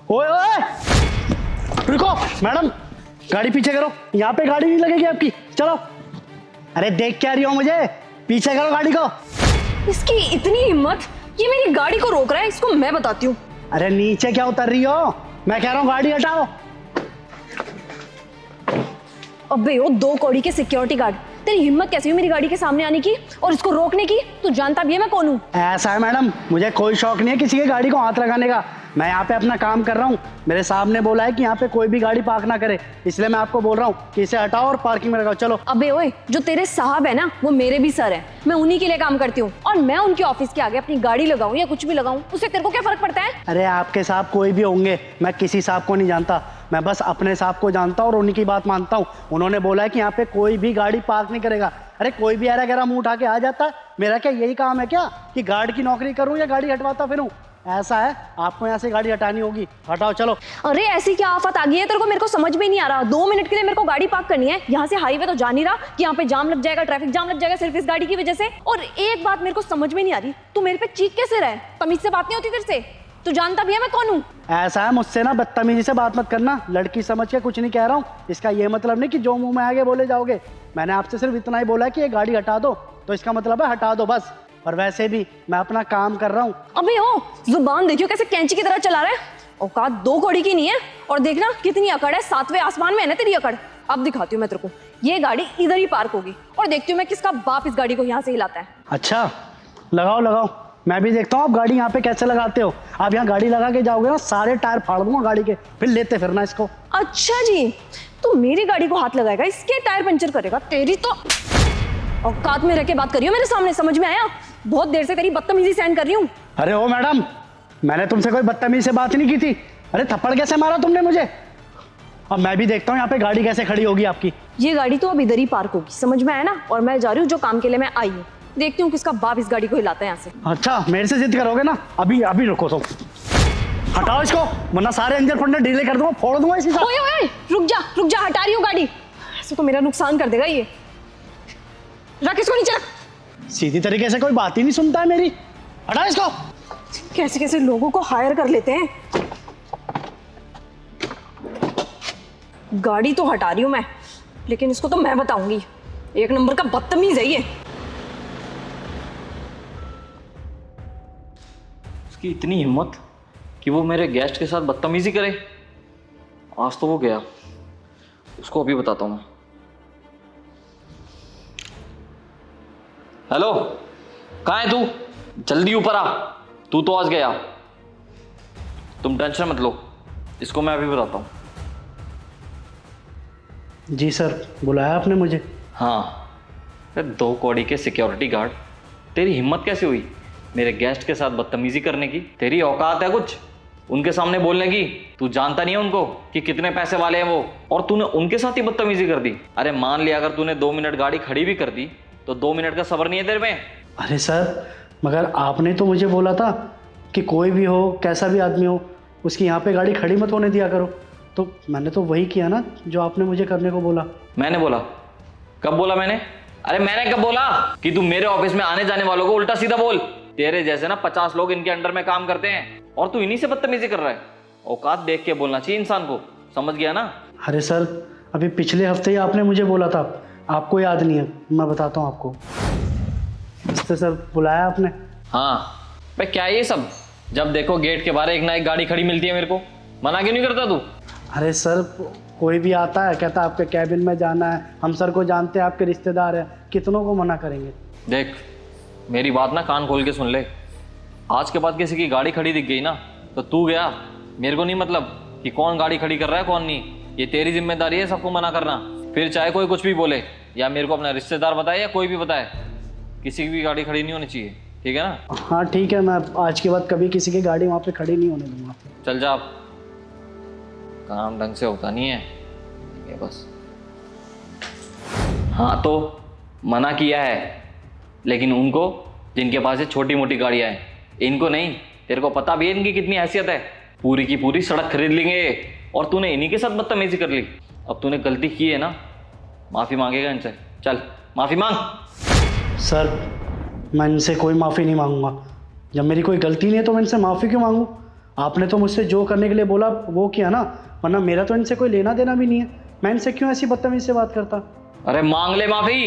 ओए ओए, रुको मैडम, गाड़ी पीछे करो, यहाँ पे गाड़ी नहीं लगेगी आपकी, चलो। अरे देख क्या रही हो मुझे, पीछे करो गाड़ी को। इसकी इतनी हिम्मत, ये मेरी गाड़ी को रोक रहा है, इसको मैं बताती हूँ। अरे नीचे क्या उतर रही हो, मैं कह रहा हूँ गाड़ी हटाओ। अबे ओ दो कौड़ी के सिक्योरिटी गार्ड, तेरी हिम्मत कैसी हुई मेरी गाड़ी के सामने आने की और इसको रोकने की? तू जानता भी है मैं कौन हूँ? ऐसा है मैडम, मुझे कोई शौक नहीं है किसी की गाड़ी को हाथ लगाने का। मैं यहाँ पे अपना काम कर रहा हूँ, मेरे सामने बोला है कि यहाँ पे कोई भी गाड़ी पार्क ना करे, इसलिए मैं आपको बोल रहा हूँ कि इसे हटाओ और पार्किंग में लगाओ, चलो। अबे ओए, जो तेरे साहब है ना, वो मेरे भी सर है, मैं उन्हीं के लिए काम करती हूँ, और मैं उनके ऑफिस के आगे अपनी गाड़ी लगाऊं या कुछ भी लगाऊं, उससे तेरे को क्या फर्क पड़ता है? अरे आपके साहब कोई भी होंगे, मैं किसी साहब को नहीं जानता, मैं बस अपने साहब को जानता हूँ और उन्हीं की बात मानता हूँ। उन्होंने बोला है कि यहाँ पे कोई भी गाड़ी पार्क नहीं करेगा। अरे कोई भी ऐरा गैरा मुंह उठा के आ जाता है, मेरा क्या यही काम है क्या कि गार्ड की नौकरी करूँ या गाड़ी हटवाता फिरूं? ऐसा है, आपको यहाँ से गाड़ी हटानी होगी, हटाओ चलो। अरे ऐसी क्या आफत आ गई है तेरे को, मेरे को समझ में नहीं आ रहा। 2 मिनट के लिए मेरे को गाड़ी पार्क करनी है, यहाँ से हाईवे तो जा नहीं रहा कि यहाँ पे जाम लग जाएगा, ट्रैफिक जाम लग जाएगा सिर्फ इस गाड़ी की वजह से। और एक बात मेरे को समझ में नहीं आ रही, तू मेरे पे चीख कैसे रहा है? तमीज से बात नहीं होती तेरे से? तू जानता भी है मैं कौन हूँ? ऐसा है, मुझसे ना बदतमीजी से बात मत करना, लड़की समझ के कुछ नहीं कह रहा हूँ। इसका ये मतलब नहीं कि जो मुंह में आगे बोले जाओगे। मैंने आपसे सिर्फ इतना ही बोला है कि ये गाड़ी हटा दो, तो इसका मतलब है हटा दो बस। और वैसे भी मैं अपना काम कर रहा हूँ। अबे ओ, जुबान देखियो कैसे कैंची की तरह चला रहा है। औकात 2 कौड़ी की नहीं है, और देखना कितनी अकड़ है, 7वें आसमान में है ना तेरी अकड़। अब दिखाती हूँ मैं तेरे को, ये गाड़ी इधर ही पार्क होगी और देखती हूँ मैं किसका बाप इस गाड़ी को यहाँ से हिलाता है। अच्छा लगाओ लगाओ, मैं भी देखता हूँ आप गाड़ी यहाँ पे कैसे लगाते हो। आप यहाँ गाड़ी लगा के जाओगे ना, सारे टायर फाड़ दूंगा गाड़ी के, फिर लेते फिरना इसको। अच्छा जी, तू मेरी गाड़ी को हाथ लगाएगा, इसके टायर पंचर करेगा? तेरी तो औकात में रह के बात करियो मेरे सामने, समझ में आया? बहुत देर से तेरी बदतमीजी सहन कर रही हूँ। अरे ओ मैडम, मैंने तुमसे कोई बदतमीजी से बात नहीं की थी। अरे थप्पड़ कैसे मारा तुमने मुझे? अब मैं भी देखता हूँ यहाँ पे गाड़ी कैसे खड़ी होगी आपकी। ये गाड़ी तो अब इधर ही पार्क होगी, समझ में आया ना? और मैं जा रही हूँ जो काम के लिए मैं आई हूँ, देखती हूँ किसका बाप इस गाड़ी को हिलाता है यहाँ से। अच्छा मेरे से जिद करोगे ना, अभी अभी रुको तो, हटाओ इसको, वरना सारे इंजन फंडे ढीले कर दूंगा, फोड़ दूंगा इसी साथ। ओए ओए, रुक जा, हटा रही हूँ गाड़ी। ऐसे तो मेरा नुकसान कर देगा ये। रख इसको नीचे रख। सीधी तरीके से कोई बात ही नहीं सुनता है मेरी, हटा इसको। कैसे कैसे लोगों को हायर कर लेते हैं। गाड़ी तो हटा रही हूँ मैं, लेकिन इसको तो मैं बताऊंगी, 1 नंबर का बदतमीज है ये। उसकी इतनी हिम्मत कि वो मेरे गेस्ट के साथ बदतमीजी करे। आज तो वो गया, उसको अभी बताता हूँ मैं। हेलो, कहाँ है तू? जल्दी ऊपर आ, तू तो आज गया। तुम टेंशन मत लो, इसको मैं अभी बताता हूँ। जी सर, बुलाया आपने मुझे? हाँ, 2 कौड़ी के सिक्योरिटी गार्ड, तेरी हिम्मत कैसे हुई मेरे गेस्ट के साथ बदतमीजी करने की? तेरी औकात है कुछ उनके सामने बोलने की? तू जानता नहीं है उनको कि कितने पैसे वाले हैं वो, और तूने उनके साथ ही बदतमीजी कर दी। अरे मान लिया अगर तूने 2 मिनट गाड़ी खड़ी भी कर दी तो 2 मिनट का सब्र नहीं है तेरे में? अरे सर, मगर आपने तो मुझे बोला था कि कोई भी हो, कैसा भी आदमी हो, उसकी यहाँ पे गाड़ी खड़ी मत होने दिया करो, तो मैंने तो वही किया ना जो आपने मुझे करने को बोला। मैंने बोला? कब बोला मैंने? अरे मैंने कब बोला कि तू मेरे ऑफिस में आने जाने वालों को उल्टा सीधा बोल? तेरे जैसे ना 50 लोग इनके अंडर में काम करते हैं और तू इन्हीं से बदतमीजी कर रहा है। औकात देख के बोलना चाहिए इंसान को, समझ गया ना? अरे सर, अभी पिछले हफ्ते ही आपने मुझे बोला था, आपको याद नहीं है? मैं बताता हूँ आपको। इससे सर बुलाया आपने? हाँ भाई, क्या है ये सब? जब देखो गेट के बाहर एक ना एक गाड़ी खड़ी मिलती है, मेरे को मना क्यों नहीं करता तू? अरे सर, कोई भी आता है कहता है आपके कैबिन में जाना है, हम सर को जानते हैं, आपके रिश्तेदार हैं, कितनों को मना करेंगे? देख मेरी बात ना कान खोल के सुन ले, आज के बाद किसी की गाड़ी खड़ी दिख गई ना तो तू गया, मेरे को नहीं मतलब कि कौन गाड़ी खड़ी कर रहा है कौन नहीं। ये तेरी जिम्मेदारी है सबको मना करना, फिर चाहे कोई कुछ भी बोले, या मेरे को अपना रिश्तेदार बताए या कोई भी बताए, किसी की भी गाड़ी खड़ी नहीं होनी चाहिए, ठीक है ना? हाँ ठीक है, मैं आज के बाद कभी किसी की गाड़ी वहाँ पे खड़ी नहीं होने दूंगा। चल जा आप, काम ढंग से होता नहीं है ये बस। हाँ तो मना किया है, लेकिन उनको जिनके पास ये छोटी मोटी गाड़ियाँ हैं, इनको नहीं। तेरे को पता भी है इनकी कितनी हैसियत है, पूरी की पूरी सड़क खरीद लेंगे, और तूने इन्हीं के साथ बदतमीजी कर ली। अब तूने गलती की है ना, माफ़ी मांगेगा इनसे, चल माफ़ी मांग। सर मैं इनसे कोई माफ़ी नहीं मांगूंगा, जब मेरी कोई गलती नहीं है तो मैं इनसे माफ़ी क्यों मांगूँ? आपने तो मुझसे जो करने के लिए बोला वो किया ना, वरना मेरा तो इनसे कोई लेना देना भी नहीं है। मैं इनसे क्यों ऐसी बदतमीजी से बात करता? अरे मांग ले माफी।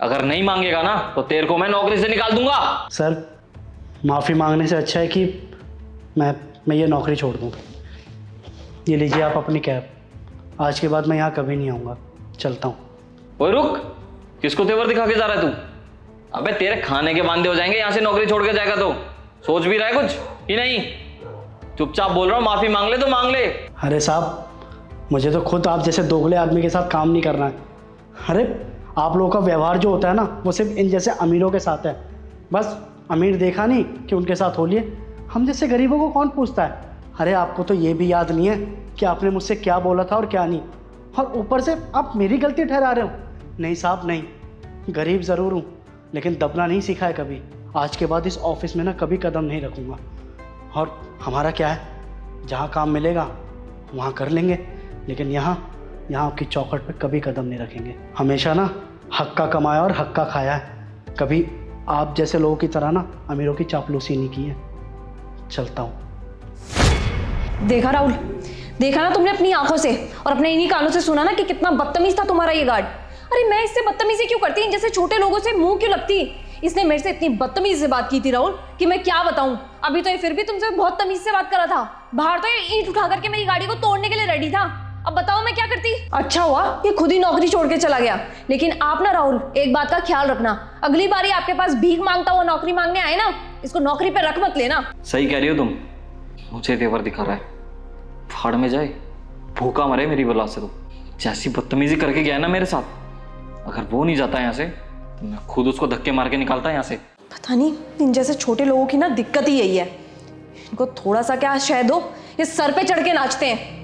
अगर नहीं मांगेगा ना तो तेरे को मैं नौकरी से निकाल दूंगा। सर, माफ़ी मांगने से अच्छा है कि मैं ये नौकरी छोड़ दूँ। ये लीजिए आप अपनी कैब। आज के बाद मैं यहाँ कभी नहीं आऊँगा। चलता हूँ। ओए रुक, किसको तेवर दिखा के जा रहा है तू? अबे तेरे खाने के वांदे हो जाएंगे यहाँ से नौकरी छोड़ के जाएगा तो। सोच भी रहा है कुछ कि नहीं? चुपचाप बोल रहा हूँ, माफी मांग ले तो मांग ले। अरे साहब, मुझे तो खुद आप जैसे दोगले आदमी के साथ काम नहीं करना है। अरे आप लोगों का व्यवहार जो होता है ना, वो सिर्फ इन जैसे अमीरों के साथ है। बस अमीर देखा नहीं कि उनके साथ हो लिए, हम जैसे गरीबों को कौन पूछता है? अरे आपको तो ये भी याद नहीं है कि आपने मुझसे क्या बोला था और क्या नहीं, और ऊपर से आप मेरी गलती ठहरा रहे हो। नहीं साहब नहीं, गरीब ज़रूर हूँ लेकिन दबना नहीं सीखा है कभी। आज के बाद इस ऑफिस में ना कभी कदम नहीं रखूँगा। और हमारा क्या है, जहाँ काम मिलेगा वहाँ कर लेंगे, लेकिन यहाँ आपकी चौखट पे कभी कदम नहीं रखेंगे। हमेशा ना हक का कमाया और हक का खाया है, कभी आप जैसे लोगों की तरह ना अमीरों की चापलूसी नहीं की है। चलता हूँ। देखा राहुल, देखा ना तुमने अपनी आंखों से और अपने इन्हीं कानों से सुना ना कि कितना बदतमीज था तुम्हारा ये गार्ड। अरे मैं इससे बदतमीजी क्यों करती, जैसे छोटे लोगों से मुंह क्यों लगती? इसने मेरे से इतनी बदतमीजी से बात की थी राहुल कि मैं क्या बताऊं। अभी तो ये फिर भी तुमसे बहुत तमीज से बात कर रहा था। बाहर तो ये ईंट उठा करके मेरी गाड़ी को तोड़ने के लिए रेडी था। अब बताओ मैं क्या करती? अच्छा हुआ ये खुद ही नौकरी छोड़ के चला गया। लेकिन आप ना राहुल, एक बात का ख्याल रखना, अगली बार आपके पास भीख मांगता हुआ नौकरी मांगने आए ना, इसको नौकरी पे रख मत लेना। सही कह रही हो तुम, मुझे तेवर दिखा रहा है। फाड़ में जाए, भूखा मरे मेरी बला से। तो जैसी बदतमीजी करके गया है ना मेरे साथ, अगर वो नहीं जाता यहाँ से तो मैं खुद उसको धक्के मार के निकालता यहाँ से। पता नहीं इन जैसे छोटे लोगों की ना दिक्कत ही यही है। इनको थोड़ा सा क्या शह दो, ये सर पे चढ़ के नाचते हैं।